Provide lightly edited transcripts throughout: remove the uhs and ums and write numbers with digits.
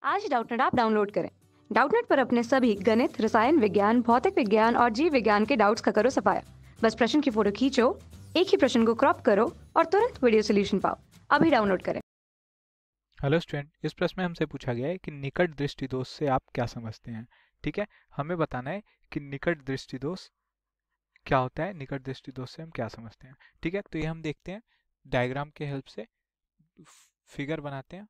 आज ही Doubtnut app download करें। Doubtnut पर अपने सभी गणित, रसायन विज्ञान, भौतिक विज्ञान और जीव विज्ञान के डाउट्स का करो सफाया। बस प्रश्न की फोटो खींचो, एक ही प्रश्न को क्रॉप करो और तुरंत वीडियो सोल्यूशन पाओ। अभी डाउनलोड करें। हेलो स्टूडेंट, इस प्रश्न में हमसे पूछा गया है कि निकट दृष्टि दोष से आप क्या समझते हैं। ठीक है, हमें बताना है कि निकट दृष्टि दोष क्या होता है, निकट दृष्टि दोष से हम क्या समझते हैं। ठीक है, तो ये हम देखते हैं डायग्राम के हेल्प से, फिगर बनाते हैं।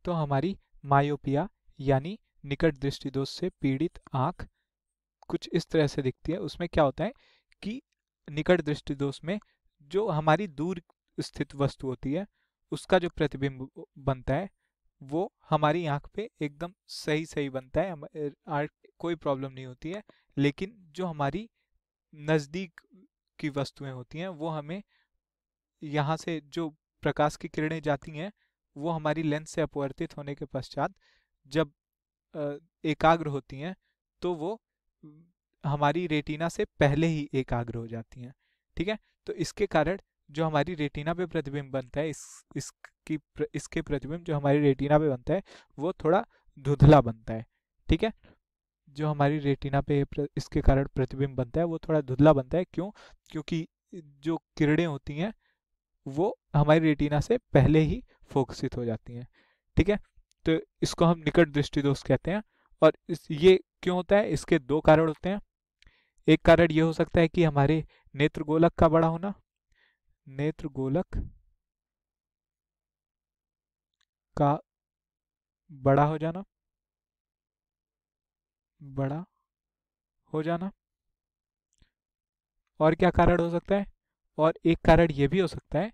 तो हमारी मायोपिया यानी निकट दृष्टि दोष से पीड़ित आंख कुछ इस तरह से दिखती है। उसमें क्या होता है कि निकट दृष्टि दोष में जो हमारी दूर स्थित वस्तु होती है उसका जो प्रतिबिंब बनता है वो हमारी आंख पे एकदम सही सही बनता है, कोई प्रॉब्लम नहीं होती है। लेकिन जो हमारी नज़दीक की वस्तुएं होती हैं वो हमें यहाँ से जो प्रकाश की किरणें जाती हैं वो हमारी लेंस से अपवर्तित होने के पश्चात जब एकाग्र होती हैं तो वो हमारी रेटिना से पहले ही एकाग्र हो जाती हैं। ठीक है, तो इसके कारण जो हमारी रेटिना पे प्रतिबिंब बनता है इसके प्रतिबिंब जो हमारी रेटिना पे बनता है वो थोड़ा धुंधला बनता है। ठीक है, जो हमारी रेटिना पे इसके कारण प्रतिबिंब बनता है वो थोड़ा धुंधला बनता है। क्यों? क्योंकि जो किरणें होती हैं वो हमारी रेटिना से पहले ही फोकसित हो जाती हैं। ठीक है, तो इसको हम निकट दृष्टि दोष कहते हैं। और ये क्यों होता है? इसके दो कारण होते हैं। एक कारण ये हो सकता है कि हमारे नेत्र गोलक का बड़ा होना, नेत्र गोलक का बड़ा हो जाना, बड़ा हो जाना। और क्या कारण हो सकता है? और एक कारण ये भी हो सकता है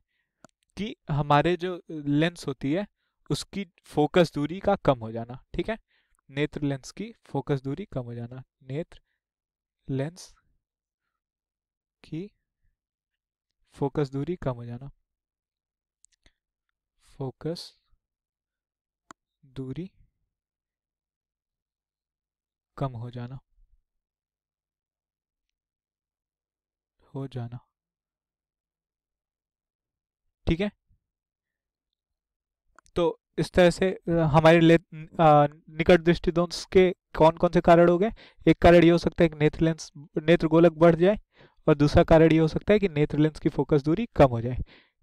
कि हमारे जो लेंस होती है उसकी फोकस दूरी का कम हो जाना। ठीक है, नेत्र लेंस की फोकस दूरी कम हो जाना, नेत्र लेंस की फोकस दूरी कम हो जाना, फोकस दूरी कम हो जाना, हो जाना। ठीक है, तो इस तरह से हमारे लिए निकट दृष्टि दोष के कौन कौन से कारण हो गए। एक कारण ये हो सकता है कि नेत्र लेंस, नेत्र गोलक बढ़ जाए, और दूसरा कारण ये हो सकता है कि नेत्र लेंस की फोकस दूरी कम हो जाए।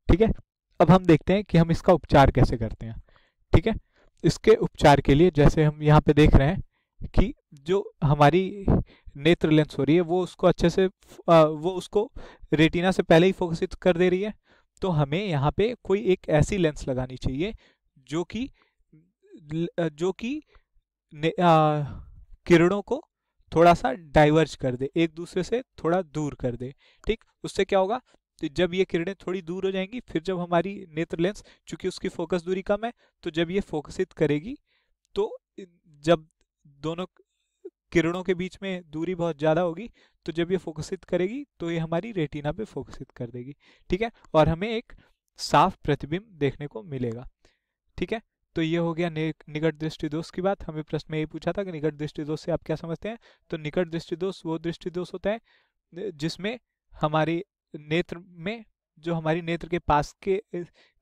ठीक है, अब हम देखते हैं कि हम इसका उपचार कैसे करते हैं। ठीक है, इसके उपचार के लिए जैसे हम यहाँ पे देख रहे हैं कि जो हमारी नेत्र लेंस हो रही है वो उसको अच्छे से वो उसको रेटिना से पहले ही फोकसित कर दे रही है। तो हमें यहाँ पे कोई एक ऐसी लेंस लगानी चाहिए जो कि जो कि किरणों को थोड़ा सा डाइवर्ज कर दे, एक दूसरे से थोड़ा दूर कर दे। ठीक, उससे क्या होगा? तो जब ये किरणें थोड़ी दूर हो जाएंगी, फिर जब हमारी नेत्र लेंस, चूंकि उसकी फोकस दूरी कम है, तो जब ये फोकसित करेगी तो जब दोनों किरणों के बीच में दूरी बहुत ज़्यादा होगी तो जब ये फोकसित करेगी तो ये हमारी रेटिना पे फोकसित कर देगी। ठीक है, और हमें एक साफ प्रतिबिंब देखने को मिलेगा। ठीक है, तो ये हो गया निकट दृष्टि दोष की बात। हमें प्रश्न में ये पूछा था कि निकट दृष्टि दोष से आप क्या समझते हैं। तो निकट दृष्टि दोष वो दृष्टि दोष होता है जिसमें हमारी नेत्र में, जो हमारी नेत्र के पास के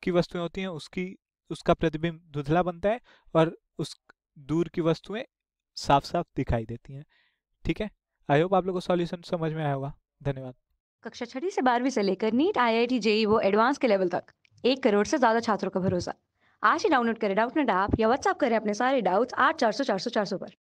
की वस्तुएं होती हैं उसका प्रतिबिंब धुंधला बनता है और उस दूर की वस्तुएं साफ साफ दिखाई देती हैं। ठीक है, आई होप आप लोगों को सॉल्यूशन समझ में आया होगा। धन्यवाद। कक्षा 6 से 12वीं से लेकर नीट, IIT, JEE वो एडवांस के लेवल तक 1 करोड़ से ज्यादा छात्रों का भरोसा। आज ही डाउनलोड करें डाउटनेट ऐप या व्हाट्सएप करें अपने सारे डाउट्स 8400 400 400 पर।